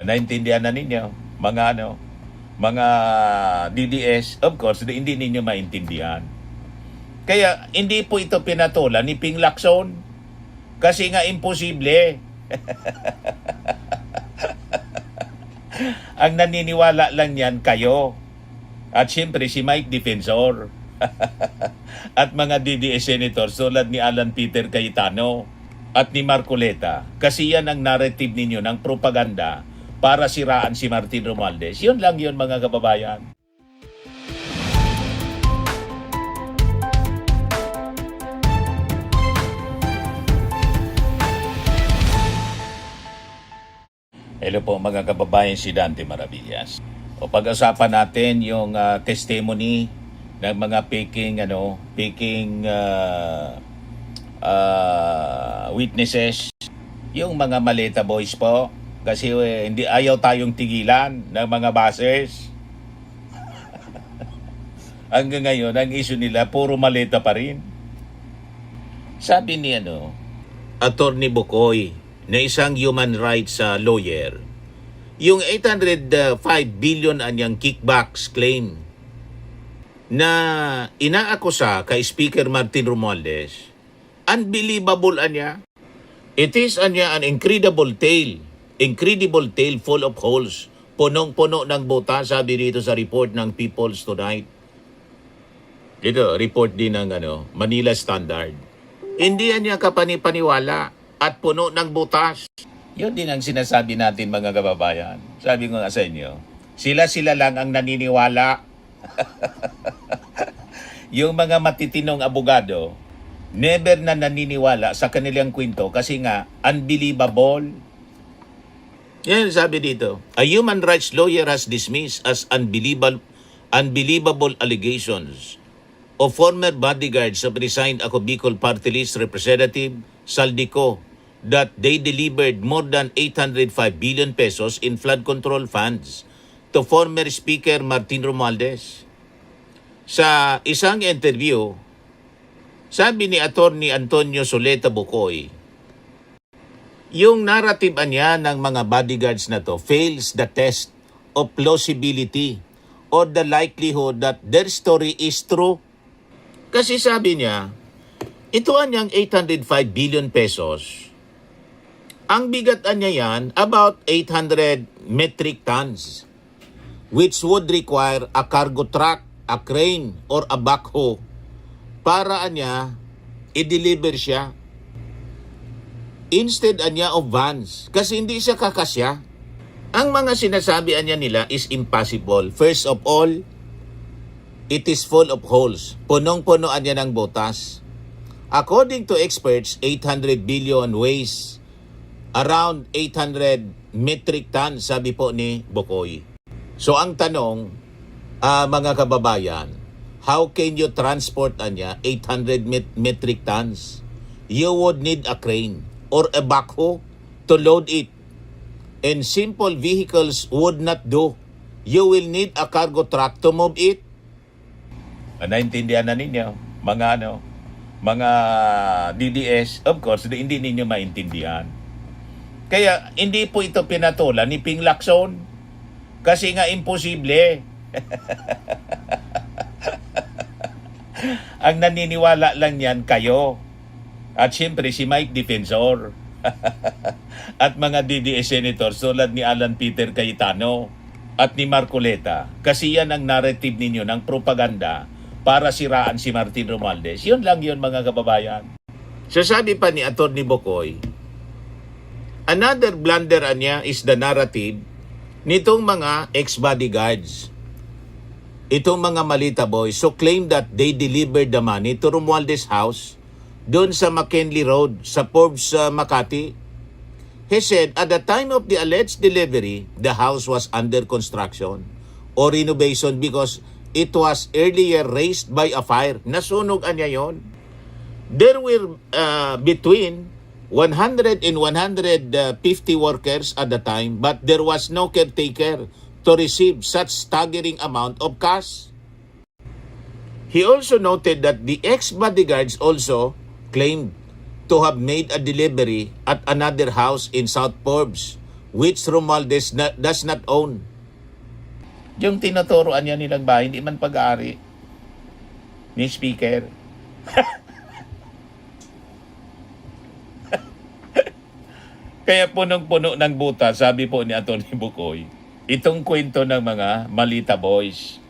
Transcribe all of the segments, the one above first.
Naintindihan na ninyo, mga DDS, of course, hindi ninyo maintindihan. Kaya hindi po ito pinatulan ni Ping Lacson kasi nga imposible. Ang naniniwala lang yan kayo. At siyempre si Mike Defensor. At mga DDS senators tulad ni Alan Peter Cayetano at ni Marcoleta. Kasi yan ang narrative ninyo ng propaganda para siraan si Martin Romualdez. Yun lang yun mga kababayan. Hello po mga kababayan, si Dante Maravillas. O pag-usapan natin yung testimony ng mga peking witnesses, yung mga maleta boys po. Kasi hindi ayaw tayong tigilan ng mga buses. Hanggang ngayon, ang issue nila, puro maleta pa rin. Sabi ni Attorney Bukoy, na isang human rights lawyer, yung 805 billion anyang kickbacks claim na inaakusa kay Speaker Martin Romualdez, unbelievable anya. It is anya an incredible tale full of holes. Punong-puno ng buta, sabi dito sa report ng People's Tonight. Dito, report din ng Manila Standard. Hindi anya kapanipaniwala at puno ng butas. Yun din ang sinasabi natin mga kababayan. Sabi ko nga sa inyo, sila lang ang naniniwala. Yung mga matitinong abogado, never na naniniwala sa kanilang kwento kasi nga, unbelievable. Yan sabi dito, a human rights lawyer has dismissed as unbelievable allegations of former bodyguards of resigned Ako Bicol Party List Representative Saldico that they delivered more than 805 billion pesos in flood control funds to former Speaker Martin Romualdez. Sa isang interview, sabi ni Attorney Antonio Soleta Bukoy, yung narrative niya ng mga bodyguards na to fails the test of plausibility or the likelihood that their story is true. Kasi sabi niya, ito anyang 805 billion pesos, ang bigat niya yan, about 800 metric tons, which would require a cargo truck, a crane, or a backhoe para niya i-deliver siya. Instead niya of vans, kasi hindi siya kakasya. Ang mga sinasabi niya nila is impossible. First of all, it is full of holes. Punong-puno niya ng butas. According to experts, 800 billion weighs around 800 metric tons, sabi po ni Bukoy. So ang tanong, mga kababayan, how can you transport 800 metric tons? You would need a crane or a backhoe to load it. And simple vehicles would not do. You will need a cargo truck to move it. Naintindihan na ninyo, mga DDS, of course, hindi ninyo maintindihan. Kaya hindi po ito pinatulan ni Ping Lacson kasi nga imposible. Ang naniniwala lang yan kayo. At siyempre si Mike Defensor. At mga DDS senators tulad ni Alan Peter Cayetano at ni Marcoleta. Kasi yan ang narrative ninyo ng propaganda para siraan si Martin Romualdez. Yun lang yun mga kababayan. So sabi pa ni Attorney Bukoy, another blunder niya is the narrative nitong mga ex-bodyguards. Itong mga malita boys so claim that they delivered the money to Romualdez house doon sa McKinley Road sa Forbes, Makati. He said at the time of the alleged delivery, the house was under construction or renovation because it was earlier razed by a fire. Nasunog niya yon. There were between 100 and 150 workers at the time, but there was no caretaker to receive such staggering amount of cash. He also noted that the ex-bodyguards also claimed to have made a delivery at another house in South Forbes which Romualdez does not own. Yung tinuturoan niya nilang bahay, hindi man pag-aari ni Speaker. Kaya punong-puno ng buta, sabi po ni Atty. Bukoy, itong kwento ng mga Malita Boys.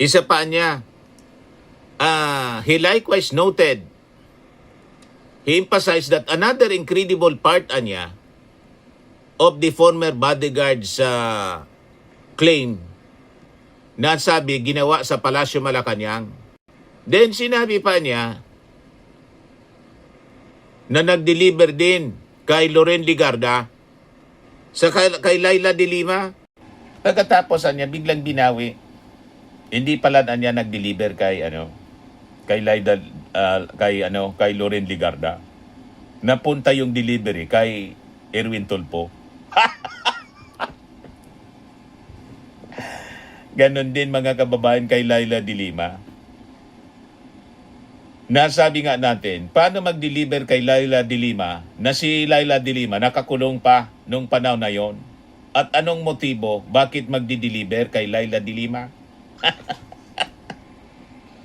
Isa pa niya, he likewise noted, he emphasized that another incredible part niya of the former bodyguard's claim na sabi ginawa sa Palasyo Malacanang. Then sinabi pa niya na nag-deliver din kay Loren Ligarda sa kay Laila de Lima. Pagkatapos niya biglang binawi. Hindi pala niya nag-deliver kay kay Laila kay Loren Ligarda. Napunta yung delivery kay Erwin Tulfo. Ganon din mga kababayan kay Laila de Lima. Nasabi nga natin, paano mag-deliver kay Laila de Lima na si Laila de Lima nakakulong pa nung panahon na yon? At anong motibo bakit magdi-deliver kay Laila de Lima?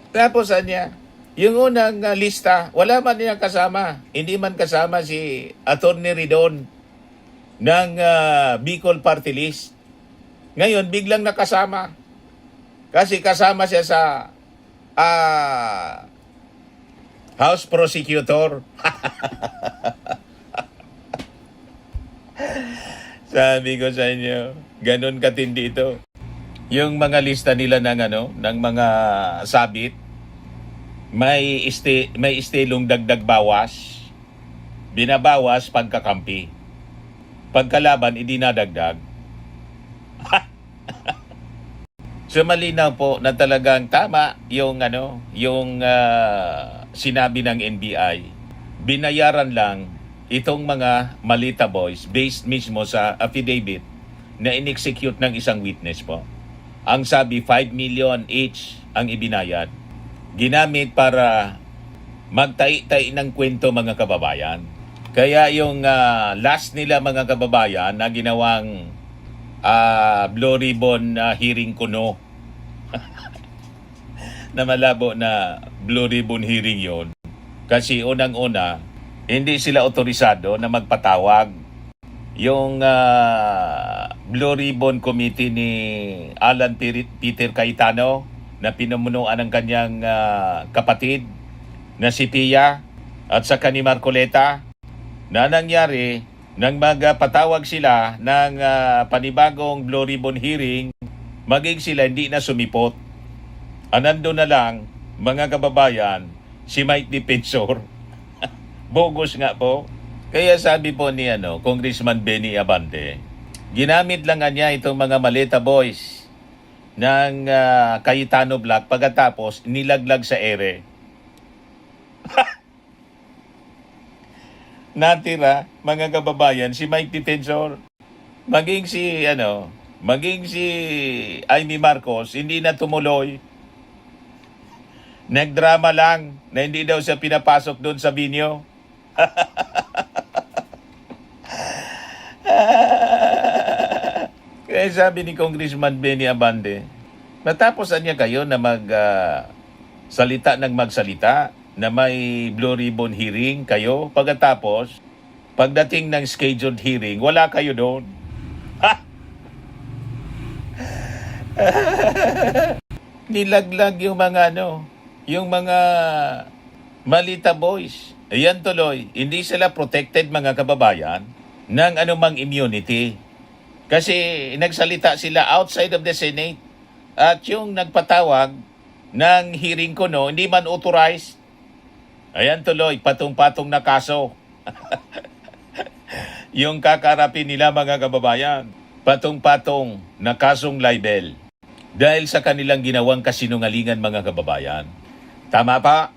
Tapos niya, yung unang lista, wala man niya kasama. Hindi man kasama si Atty. Ridon ng Bicol Party List. Ngayon, biglang nakasama. Kasi kasama siya sa House Prosecutor. Sabi ko sa inyo, ganun katindi ito. Yung mga lista nila ng mga sabit, may istilong dagdag bawas. Binabawas pagkakampi. Pagkalaban, idinadagdag. So malinaw po na talagang tama yung sinabi ng NBI. Binayaran lang itong mga Malita Boys based mismo sa affidavit na in-execute ng isang witness po. Ang sabi 5 million each ang ibinayad. Ginamit para magtai-tai ng kwento mga kababayan. Kaya yung last nila mga kababayan na ginawang Blue Ribbon hearing kuno. Na malabo na Blue Ribbon hearing yon. Kasi unang-una, hindi sila otorisado na magpatawag. Yung Blue Ribbon Committee ni Alan Peter Cayetano na pinumunuan ng kanyang kapatid na si Pia at saka ni Marcoleta na nangyari nang magpatawag sila ng panibagong Blue Ribbon hearing, maging sila hindi na sumipot. Nandun na lang, mga kababayan, si Mike Defensor. Bogus nga po. Kaya sabi po ni Congressman Benny Abante, ginamit lang niya itong mga Malita Boys ng Cayetano Black pagkatapos nilaglag sa ere. Natira, mga kababayan, si Mike Defensor, maging si Amy Marcos, hindi na tumuloy. Nagdrama lang na hindi daw siya pinapasok doon sa binyo. Kaya sabi ni Congressman Benny Abante, matapos niya kayo na magsalita ng magsalita, na may Blue Ribbon hearing kayo, pagkatapos, pagdating ng scheduled hearing, wala kayo doon. Nilaglag yung mga yung mga Malita Boys. Ayan tuloy, hindi sila protected mga kababayan ng anumang immunity. Kasi nagsalita sila outside of the Senate. At yung nagpatawag ng hearing kuno, hindi man authorized. Ayan tuloy, patong-patong na kaso. Yung kakarapin nila mga kababayan, patong-patong na kasong libel. Dahil sa kanilang ginawang kasinungalingan mga kababayan. Tama pa?